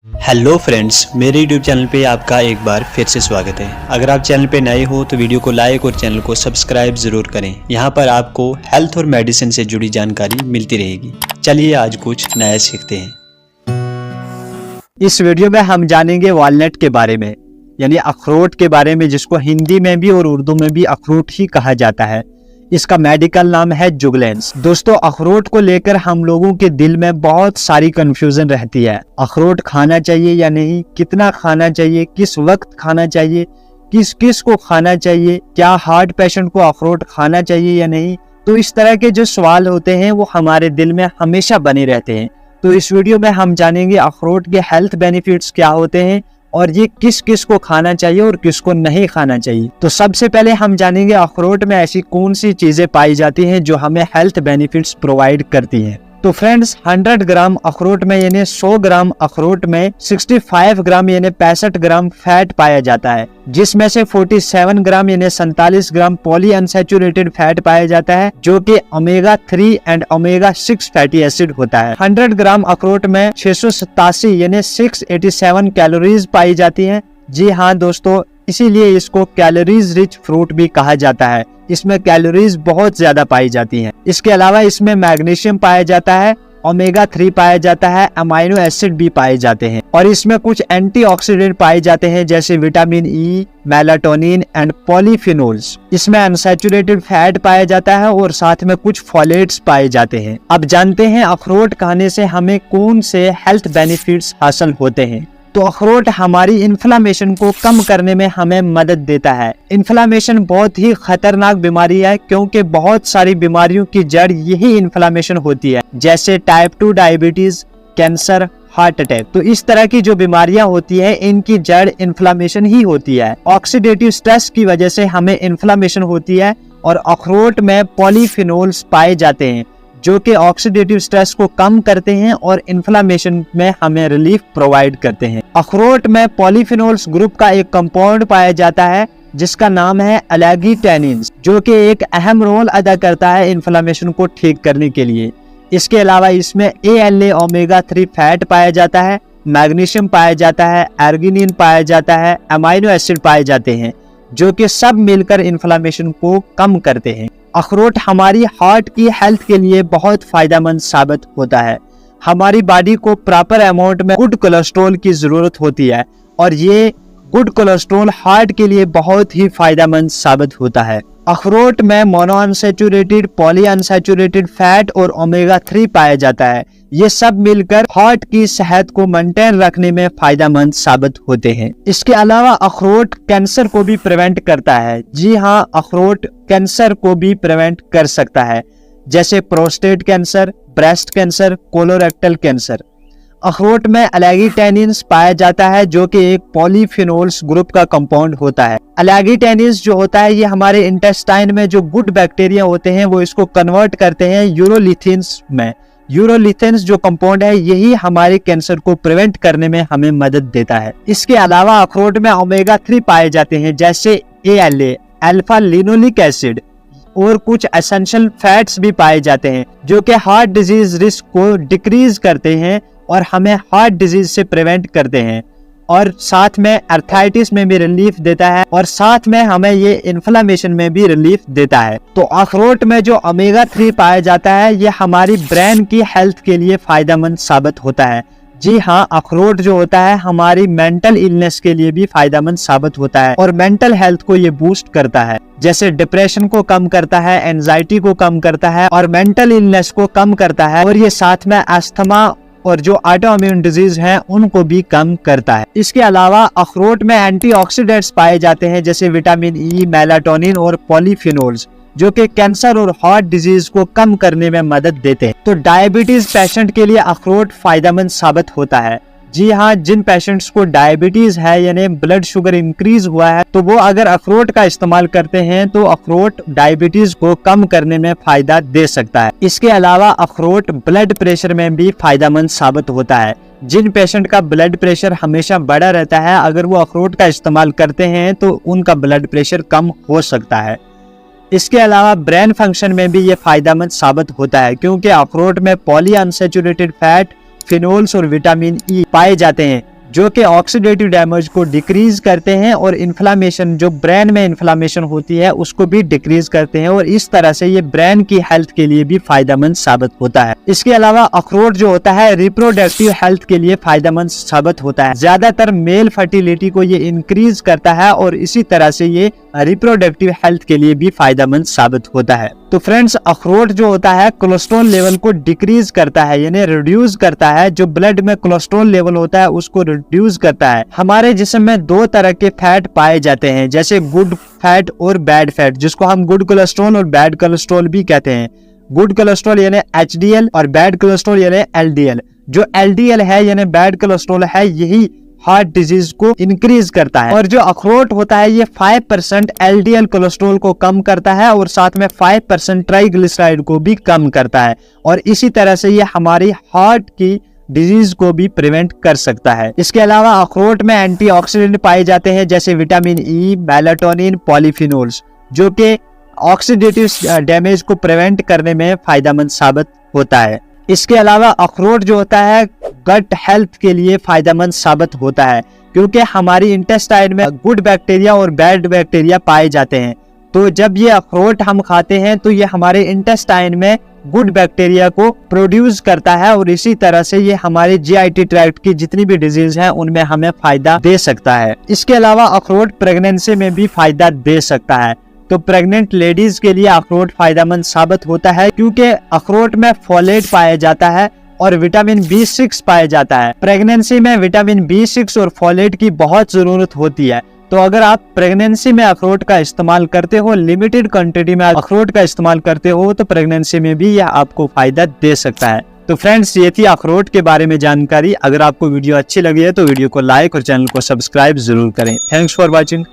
Hello friends, मेरे YouTube channel पे आपका एक बार फिर से स्वागत है। अगर आप चैनल पे नए हो तो वीडियो को लाइक और चैनल को सब्सक्राइब ज़रूर करें। यहाँ पर आपको हेल्थ और मेडिसिन से जुड़ी जानकारी मिलती रहेगी। चलिए आज कुछ नया सीखते हैं। इस वीडियो में हम जानेंगे वॉलनट के बारे में, यानी अखरोट के बारे में, जिसको हिंदी में भी और उर्दू में भी अखरोट ही कहा जाता है। इसका मेडिकल नाम है जुगलेंस। दोस्तों, अखरोट को लेकर हम लोगों के दिल में बहुत सारी कंफ्यूजन रहती है। अखरोट खाना चाहिए या नहीं, कितना खाना चाहिए, किस वक्त खाना चाहिए, किस किस को खाना चाहिए, क्या हार्ट पेशेंट को अखरोट खाना चाहिए या नहीं। तो इस तरह के जो सवाल होते हैं वो हमारे दिल में हमेशा बने रहते हैं। तो इस वीडियो में हम जानेंगे अखरोट के हेल्थ बेनिफिट्स क्या होते हैं और ये किस किस को खाना चाहिए और किसको नहीं खाना चाहिए। तो सबसे पहले हम जानेंगे अखरोट में ऐसी कौन सी चीजें पाई जाती हैं जो हमें हेल्थ बेनिफिट्स प्रोवाइड करती हैं। तो फ्रेंड्स, 100 ग्राम अखरोट में यानी 100 ग्राम अखरोट में 65 ग्राम यानी 65 ग्राम फैट पाया जाता है, जिसमें से 47 ग्राम यानी 47 ग्राम पॉली अनसैचुरेटेड फैट पाया जाता है, जो कि omega 3 and omega 6 fatty acid होता है। 100 ग्राम अखरोट में 687 यानी 687 कैलोरीज पाई जाती है। जी हाँ दोस्तों, इसीलिए इसको कैलोरीज रिच फ्रूट भी कहा जाता है। इसमें कैलोरीज बहुत ज्यादा पाई जाती हैं। इसके अलावा इसमें मैग्नीशियम पाया जाता है, ओमेगा 3 पाया जाता है, अमाइनो एसिड भी पाए जाते हैं और इसमें कुछ एंटीऑक्सीडेंट पाए जाते हैं जैसे vitamin E, melatonin and polyphenols. इसमें अनसैचुरेटेड फैट पाया जाता है और साथ में कुछ फॉलेट्स पाए जाते हैं। अब जानते हैं अखरोट खाने से हमें कौन से हेल्थ बेनिफिट्स हासिल होते हैं। तो अखरोट हमारी इन्फ्लामेशन को कम करने में हमें मदद देता है। इन्फ्लामेशन बहुत ही खतरनाक बीमारी है, क्योंकि बहुत सारी बीमारियों की जड़ यही इन्फ्लामेशन होती है, जैसे type 2 diabetes, cancer, heart attack. तो इस तरह की जो बीमारियां होती है इनकी जड़ इन्फ्लामेशन ही होती है। ऑक्सीडेटिव स्ट्रेस की वजह से हमें इन्फ्लामेशन होती है और अखरोट में पॉलीफिनोल्स पाए जाते हैं जो कि ऑक्सीडेटिव स्ट्रेस को कम करते हैं और इन्फ्लामेशन में हमें रिलीफ प्रोवाइड करते हैं। अखरोट में पॉलीफिनोल्स ग्रुप का एक कंपाउंड पाया जाता है जिसका नाम है एलैगिटेनिन्स, जो कि एक अहम रोल अदा करता है इन्फ्लामेशन को ठीक करने के लिए। इसके अलावा इसमें ALA ओमेगा 3 फैट पाया जाता है, मैग्नीशियम पाया जाता है, आर्गिनिन पाया जाता है, अमाइनो एसिड पाए जाते हैं, जो कि सब मिलकर इन्फ्लामेशन को कम करते हैं। अखरोट हमारी हार्ट की हेल्थ के लिए बहुत फायदेमंद साबित होता है। हमारी बॉडी को प्रॉपर अमाउंट में गुड कोलेस्ट्रॉल की जरूरत होती है और ये गुड कोलेस्ट्रॉल हार्ट के लिए बहुत ही फायदेमंद साबित होता है। अखरोट में mono unsaturated, poly unsaturated fat और ओमेगा 3 पाया जाता है। ये सब मिलकर हार्ट की सेहत को मेंटेन रखने में फायदेमंद साबित होते हैं। इसके अलावा अखरोट कैंसर को भी प्रिवेंट करता है। जी हाँ, अखरोट कैंसर को भी प्रिवेंट कर सकता है, जैसे prostate cancer, breast cancer, colorectal cancer. अखरोट में एलैगिटेनिन्स पाया जाता है जो कि एक पॉलीफिनोल्स ग्रुप का कंपाउंड होता है। एलैगिटेनिन्स जो होता है ये हमारे इंटेस्टाइन में जो गुड बैक्टीरिया होते हैं वो इसको कन्वर्ट करते हैं यूरोलिथिन्स में। यूरोलिथिन्स जो कंपाउंड है यही हमारे कैंसर को प्रिवेंट करने में हमें मदद देता है। इसके अलावा अखरोट में ओमेगा 3 पाए जाते हैं जैसे ALA, अल्फा लिनोलिक एसिड, और कुछ एसेंशियल फैट्स भी पाए जाते हैं जो कि हार्ट डिजीज रिस्क को डिक्रीज करते हैं और हमें हार्ट डिजीज से प्रिवेंट करते हैं और साथ में अर्थराइटिस में भी रिलीफ देता है और साथ में हमें ये इन्फ्लामेशन में भी रिलीफ देता है। तो अखरोट में जो ओमेगा 3 पाया जाता है ये हमारी ब्रेन की हेल्थ के लिए फायदेमंद साबित होता है। जी हाँ, अखरोट जो होता है हमारी मेंटल इलनेस के लिए भी फायदेमंद साबित होता है और मेंटल हेल्थ को ये बूस्ट करता है, जैसे डिप्रेशन को कम करता है, एंजाइटी को कम करता है और मेंटल इलनेस को कम करता है और ये साथ में अस्थमा और जो ऑटोइम्यून डिजीज हैं उनको भी कम करता है। इसके अलावा अखरोट में एंटीऑक्सीडेंट्स पाए जाते हैं जैसे विटामिन ई, मेलाटोनिन और पॉलीफिनोल्स, जो कि कैंसर और हार्ट डिजीज को कम करने में मदद देते हैं। तो डायबिटीज पेशेंट के लिए अखरोट फायदेमंद साबित होता है। जी हाँ, जिन पेशेंट्स को डायबिटीज है यानी ब्लड शुगर इंक्रीज हुआ है तो वो अगर अखरोट का इस्तेमाल करते हैं तो अखरोट डायबिटीज को कम करने में फायदा दे सकता है। इसके अलावा अखरोट ब्लड प्रेशर में भी फायदेमंद साबित होता है। जिन पेशेंट का ब्लड प्रेशर हमेशा बढ़ा रहता है अगर वो अखरोट का इस्तेमाल करते हैं तो उनका ब्लड प्रेशर कम हो सकता है। इसके अलावा ब्रेन फंक्शन में भी ये फायदेमंद साबित होता है, क्योंकि अखरोट में पॉली अनसैचुरेटेड फैट, फिनोल्स और विटामिन ई पाए जाते हैं जो कि ऑक्सीडेटिव डैमेज को डिक्रीज करते हैं और इन्फ्लामेशन, जो ब्रेन में इन्फ्लामेशन होती है उसको भी डिक्रीज करते हैं, और इस तरह से ये ब्रेन की हेल्थ के लिए भी फायदेमंद साबित होता है। इसके अलावा अखरोट जो होता है रिप्रोडक्टिव हेल्थ के लिए फायदेमंद साबित होता है। ज्यादातर मेल फर्टिलिटी को ये इंक्रीज करता है और इसी तरह से ये रिप्रोडक्टिव हेल्थ के लिए भी फायदेमंद साबित होता है। तो फ्रेंड्स, अखरोट जो होता है कोलेस्ट्रॉल लेवल को डिक्रीज करता है, यानी रिड्यूस करता है। जो ब्लड में कोलेस्ट्रॉल लेवल होता है उसको रिड्यूस करता है। हमारे जिस्म में दो तरह के फैट पाए जाते हैं, जैसे गुड फैट और बैड फैट, जिसको हम गुड कोलेस्ट्रॉल और बैड कोलेस्ट्रॉल भी कहते हैं। गुड कोलेस्ट्रॉल यानी HDL और बैड कोलेस्ट्रॉल यानी LDL। जो LDL है यानी बैड कोलेस्ट्रॉल है, यही हार्ट डिजीज को इंक्रीज करता है। और जो अखरोट होता है ये 5% LDL कोलेस्ट्रॉल को कम करता है और साथ में 5% ट्राइग्लिसराइड को भी कम करता है, और इसी तरह से ये हमारी हार्ट की डिजीज को भी प्रिवेंट कर सकता है। इसके अलावा अखरोट में एंटीऑक्सीडेंट पाए जाते हैं, जैसे विटामिन E, मेलाटोनिन, पॉलीफिनोल्स, जो कि ऑक्सीडेटिव डैमेज को प्रिवेंट करने में फायदेमंद साबित होता है। इसके अलावा अखरोट जो होता है गट हेल्थ के लिए फायदेमंद साबित होता है, क्योंकि हमारी इंटेस्टाइन में गुड बैक्टीरिया और बैड बैक्टीरिया पाए जाते हैं। तो जब ये अखरोट हम खाते हैं तो ये हमारे इंटेस्टाइन में गुड बैक्टीरिया को प्रोड्यूस करता है, और इसी तरह से ये हमारे GIT ट्रैक्ट की जितनी भी डिजीज हैं उनमें हमें फायदा दे सकता है। इसके अलावा अखरोट प्रेगनेंसी में भी फायदा दे सकता है। तो प्रेग्नेंट लेडीज के लिए अखरोट फायदेमंद साबित होता है, क्योंकि अखरोट में फोलेट पाया जाता है और विटामिन B6 पाया जाता है। प्रेगनेंसी में विटामिन B6 और फोलेट की बहुत जरूरत होती है। तो अगर आप प्रेगनेंसी में अखरोट का इस्तेमाल करते हो, लिमिटेड क्वांटिटी में अखरोट का इस्तेमाल करते हो, तो प्रेगनेंसी में भी यह आपको फायदा दे सकता है। तो फ्रेंड्स, ये थी अखरोट के बारे में जानकारी। अगर आपको वीडियो अच्छी लगी है तो वीडियो को लाइक और चैनल को सब्सक्राइब जरूर करें। Thanks for watching.